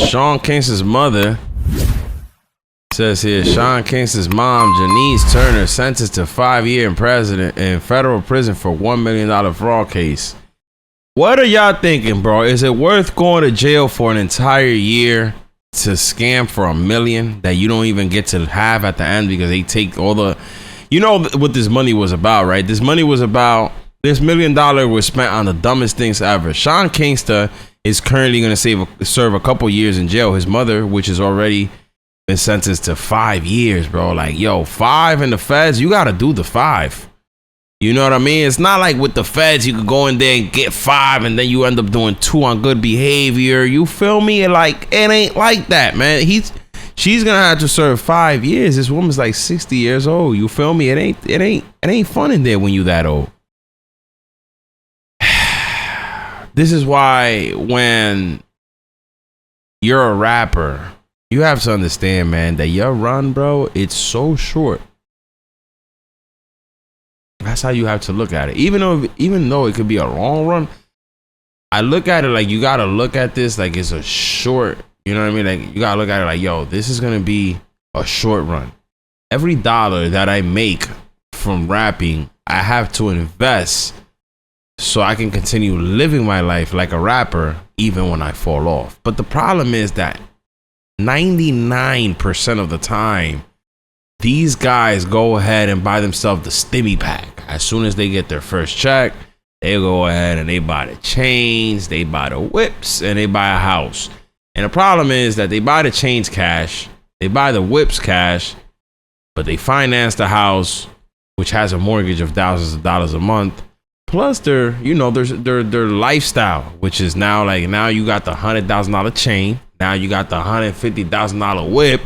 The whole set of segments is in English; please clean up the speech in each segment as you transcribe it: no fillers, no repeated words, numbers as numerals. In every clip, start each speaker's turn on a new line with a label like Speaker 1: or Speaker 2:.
Speaker 1: Sean Kingston's mother says here, Sean Kingston's mom, Janice Turner, sentenced to 5 years in federal prison for $1 million fraud case. What are y'all thinking, bro? Is it worth going to jail for an entire year to scam for $1 million that you don't even get to have at the end because they take all the, you know what this money was about, right? This money was about, this $1 million was spent on the dumbest things ever. Sean Kingston is currently going to serve a couple years in jail. His mother, which is already been sentenced to 5 years, bro. Like, yo, 5 in the feds, you got to do the 5. You know what I mean? It's not like with the feds, you could go in there and get 5 and then you end up doing 2 on good behavior. You feel me? Like, it ain't like that, man. She's gonna have to serve 5 years. This woman's like 60 years old. You feel me? It ain't fun in there when you that old. This is why when you're a rapper, you have to understand, man, that your run, bro, it's so short. That's how you have to look at it. Even though it could be a long run, I look at it like you gotta look at this like it's a short, you know what I mean? Like you gotta look at it like, yo, this is gonna be a short run. Every dollar that I make from rapping, I have to invest so I can continue living my life like a rapper even when I fall off. But the problem is that 99% of the time, these guys go ahead and buy themselves the stimmy pack. As soon as they get their first check, they go ahead and they buy the chains, they buy the whips, and they buy a house. And the problem is that they buy the chains cash, they buy the whips cash, but they finance the house, which has a mortgage of thousands of dollars a month. Plus their lifestyle, which is now you got the $100,000 chain, now you got the $150,000 whip,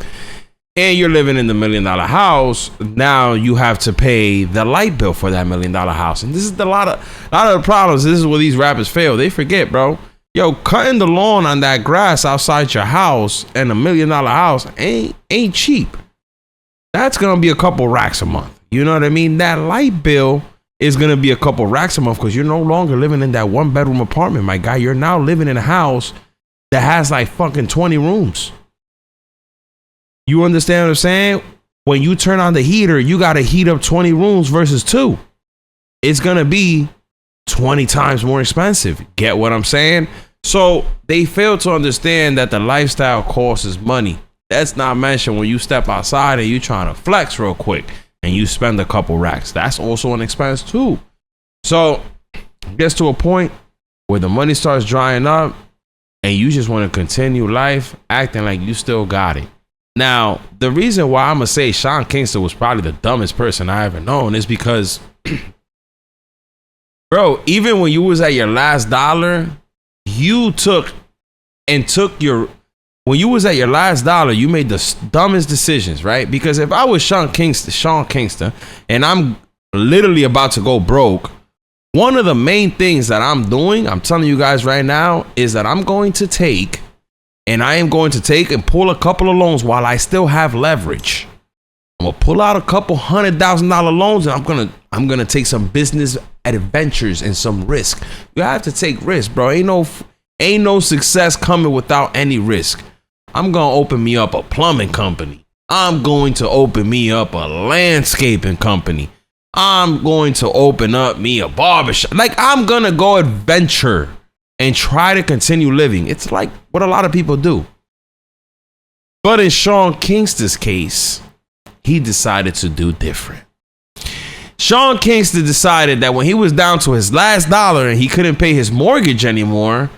Speaker 1: and you're living in the $1 million house. Now you have to pay the light bill for that $1 million house. And this is a lot of the problems. This is where these rappers fail. They forget, bro. Yo, cutting the lawn on that grass outside your house and $1 million house ain't cheap. That's gonna be a couple racks a month. You know what I mean? That light bill is gonna be a couple racks a month because you're no longer living in that 1-bedroom apartment, my guy. You're now living in a house that has like fucking 20 rooms. You understand what I'm saying? When you turn on the heater, you got to heat up 20 rooms versus 2. It's going to be 20 times more expensive. Get what I'm saying? So they fail to understand that the lifestyle costs money. That's not mentioned when you step outside and you trying to flex real quick and you spend a couple racks. That's also an expense too. So it gets to a point where the money starts drying up and you just want to continue life acting like you still got it. Now, the reason why I'm going to say Sean Kingston was probably the dumbest person I ever known is because, bro, even when you was at your last dollar, you when you was at your last dollar, you made the dumbest decisions, right? Because if I was Sean Kingston, and I'm literally about to go broke, one of the main things that I'm doing, I'm telling you guys right now, is that I'm going to take and pull a couple of loans while I still have leverage. I'm gonna pull out a couple $100,000 loans and I'm gonna take some business adventures and some risk. You have to take risk, bro. Ain't no success coming without any risk. I'm gonna open me up a plumbing company. I'm going to open me up a landscaping company. I'm going to open up me a barbershop. Like, I'm gonna go adventure and try to continue living. It's like what a lot of people do. But in Sean Kingston's case, he decided to do different. Sean Kingston decided that when he was down to his last dollar and he couldn't pay his mortgage anymore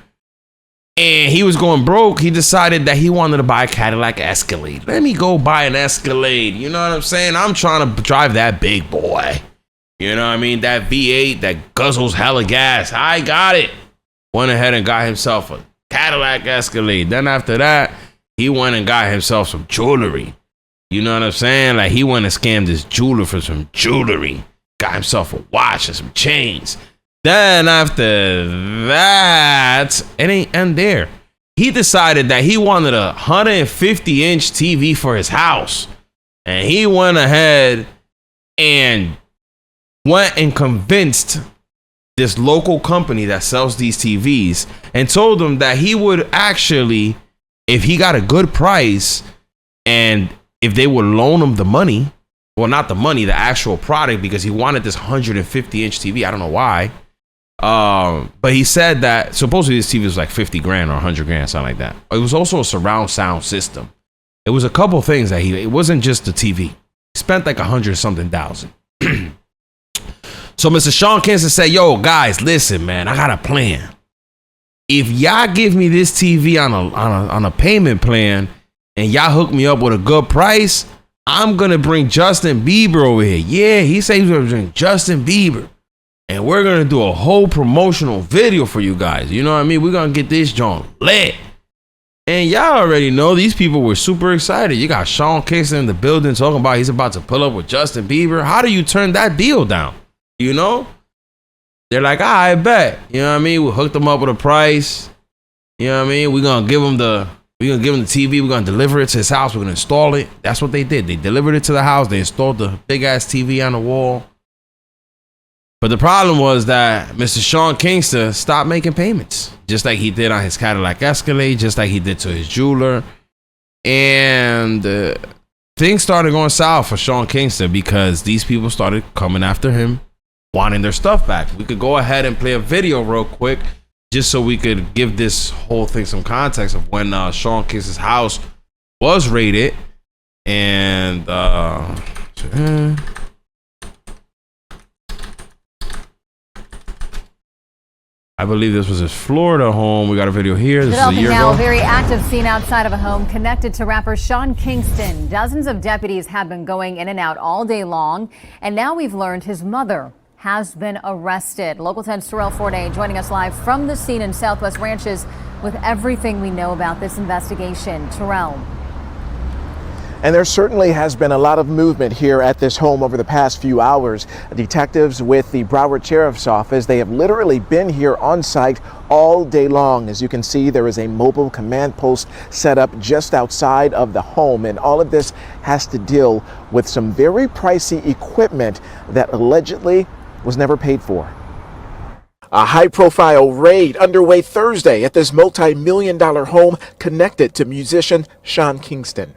Speaker 1: and he was going broke, he decided that he wanted to buy a Cadillac Escalade. Let me go buy an Escalade. You know what I'm saying? I'm trying to drive that big boy. You know what I mean? That V8 that guzzles hella gas. I got it. Went ahead and got himself a Cadillac Escalade. Then after that, he went and got himself some jewelry. You know what I'm saying? Like, he went and scammed this jeweler for some jewelry. Got himself a watch and some chains. Then after that, it ain't end there. He decided that he wanted a 150-inch TV for his house. And he went ahead and convinced this local company that sells these TVs and told them that he would actually if he got a good price and if they would loan him the money, well, not the money, the actual product, because he wanted this 150-inch TV. I don't know why. But he said that supposedly this TV was like 50 grand or 100 grand, something like that. It was also a surround sound system. It was a couple things that it wasn't just the TV. He spent like 100-something thousand. So Mr. Sean Kingston said, yo, guys, listen, man, I got a plan. If y'all give me this TV on a payment plan and y'all hook me up with a good price, I'm going to bring Justin Bieber over here. Yeah, he said he's going to bring Justin Bieber. And we're going to do a whole promotional video for you guys. You know what I mean? We're going to get this joint lit. And y'all already know these people were super excited. You got Sean Kingston in the building talking about he's about to pull up with Justin Bieber. How do you turn that deal down? You know? They're like, I bet. You know what I mean? We hooked them up with a price. You know what I mean? We're going to give him the TV. We're going to deliver it to his house. We're going to install it. That's what they did. They delivered it to the house. They installed the big ass TV on the wall. But the problem was that Mr. Sean Kingston stopped making payments, just like he did on his Cadillac Escalade, just like he did to his jeweler. And things started going south for Sean Kingston because these people started coming after him, wanting their stuff back. We could go ahead and play a video real quick just so we could give this whole thing some context of when Sean Kingston's house was raided. And I believe this was his Florida home. We got a video here. This is a year ago.
Speaker 2: A very active scene outside of a home connected to rapper Sean Kingston. Dozens of deputies have been going in and out all day long. And now we've learned his mother has been arrested. Local 10's Terrell Forney joining us live from the scene in Southwest Ranches with everything we know about this investigation. Terrell.
Speaker 3: And there certainly has been a lot of movement here at this home over the past few hours. Detectives with the Broward Sheriff's Office, they have literally been here on site all day long. As you can see, there is a mobile command post set up just outside of the home. And all of this has to deal with some very pricey equipment that allegedly was never paid for. A high-profile raid underway Thursday at this multi-million-dollar home connected to musician Sean Kingston.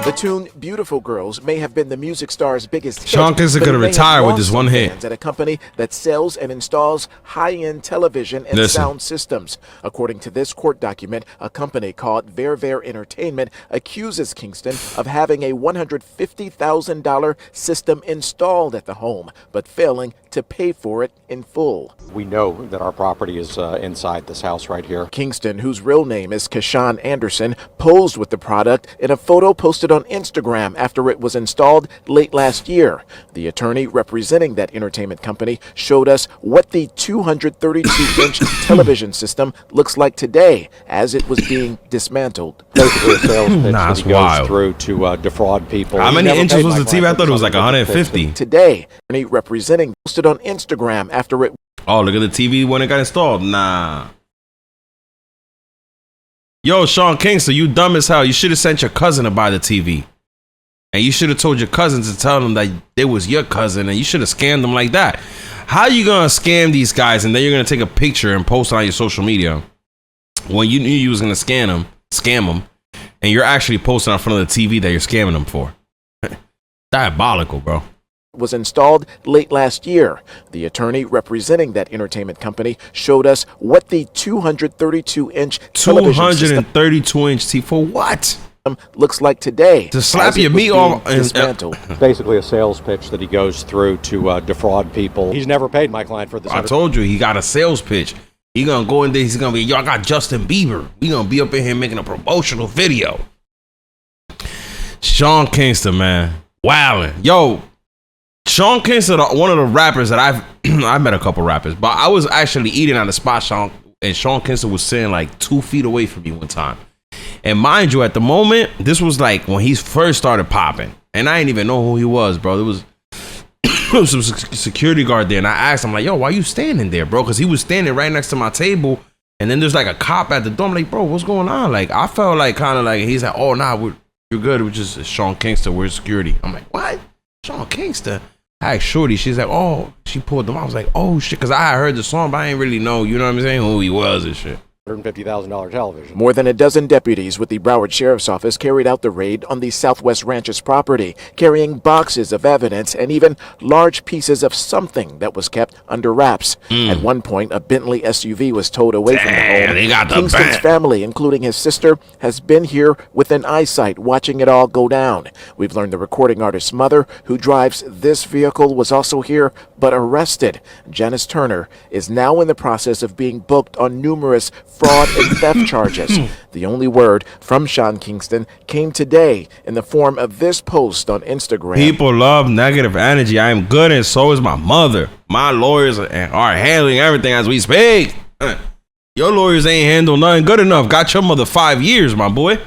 Speaker 3: The tune "Beautiful Girls" may have been the music star's biggest hit.
Speaker 1: Sean Kingston could have retired with this one hit.
Speaker 3: At a company that sells and installs high-end television and sound systems. According to this court document, a company called Ver Entertainment accuses Kingston of having a $150,000 system installed at the home, but failing to pay for it in full.
Speaker 4: We know that our property is inside this house right here.
Speaker 3: Kingston, whose real name is Kashawn Anderson, posed with the product in a photo posted on Instagram after it was installed late last year. The attorney representing that entertainment company showed us what the 232-inch television system looks like today as it was being dismantled.
Speaker 4: Basically a sales pitch that he goes through to defraud people.
Speaker 1: How many inches was the TV? I thought it was like 150.
Speaker 3: Today, attorney representing posted on Instagram after it.
Speaker 1: Oh, look at the TV when it got installed. Nah. Yo, Sean Kingston, you dumb as hell. You should have sent your cousin to buy the TV. And you should have told your cousin to tell them that they was your cousin, and you should have scammed them like that. How you gonna scam these guys and then you're gonna take a picture and post it on your social media when you knew you was gonna scam them, and you're actually posting in front of the TV that you're scamming them for? Diabolical, bro.
Speaker 3: Was installed late last year. The attorney representing that entertainment company showed us what the 232-inch television system
Speaker 1: 232-inch TV for what?
Speaker 3: Looks like today.
Speaker 1: To slap your meat off and
Speaker 3: dismantled.
Speaker 4: Basically a sales pitch that he goes through to defraud people. He's never paid my client for this.
Speaker 1: I told you, he got a sales pitch. He gonna go in there, he's gonna be, yo, I got Justin Bieber. We gonna be up in here making a promotional video. Sean Kingston, man. Wildin'. Yo, Sean Kingston, one of the rappers that I met a couple rappers, but I was actually eating at a spot, Sean Kingston was sitting like 2 feet away from me one time. And mind you, at the moment, this was like when he first started popping, and I didn't even know who he was, bro. There was some security guard there, and I asked him like, yo, why you standing there, bro? Because he was standing right next to my table, and then there's like a cop at the door. I'm like, bro, what's going on? Like, I felt like kind of like, he's like, oh, nah, you're good. We're just Sean Kingston, we're security. I'm like, what? Sean Kingston? I asked Shorty, she's like, oh, she pulled them. I was like, oh shit, because I had heard the song, but I didn't really know, you know what I'm saying, who he was and shit.
Speaker 4: $150,000 television.
Speaker 3: More than a dozen deputies with the Broward Sheriff's Office carried out the raid on the Southwest Ranches property, carrying boxes of evidence and even large pieces of something that was kept under wraps. At one point, a Bentley SUV was towed away from the home.
Speaker 1: They got the
Speaker 3: Kingston's family, including his sister, has been here with an eyesight watching it all go down. We've learned the recording artist's mother, who drives this vehicle, was also here but arrested. Janice Turner is now in the process of being booked on numerous fraud and theft charges. The only word from Sean Kingston came today in the form of this post on Instagram.
Speaker 1: People love negative energy. I am good, and so is my mother. My lawyers are handling everything as we speak. Your lawyers ain't handle nothing good enough. Got your mother 5 years, my boy.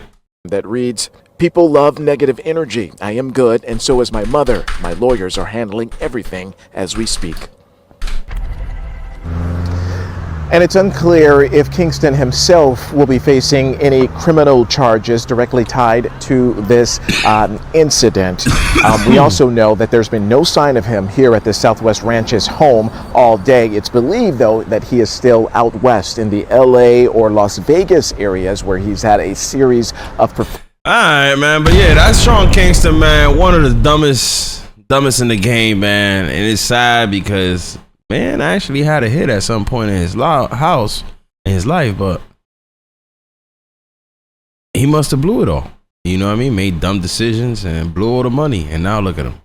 Speaker 3: That reads, people love negative energy. I am good, and so is my mother. My lawyers are handling everything as we speak. And it's unclear if Kingston himself will be facing any criminal charges directly tied to this incident. We also know that there's been no sign of him here at the Southwest Ranches home all day. It's believed, though, that he is still out west in the LA or Las Vegas areas where he's had a series of... All
Speaker 1: right, man. But yeah, that's Sean Kingston, man. One of the dumbest in the game, man. And it's sad because... man, I actually had a hit at some point in his house in his life, but he must have blew it all. You know what I mean? Made dumb decisions and blew all the money, and now look at him.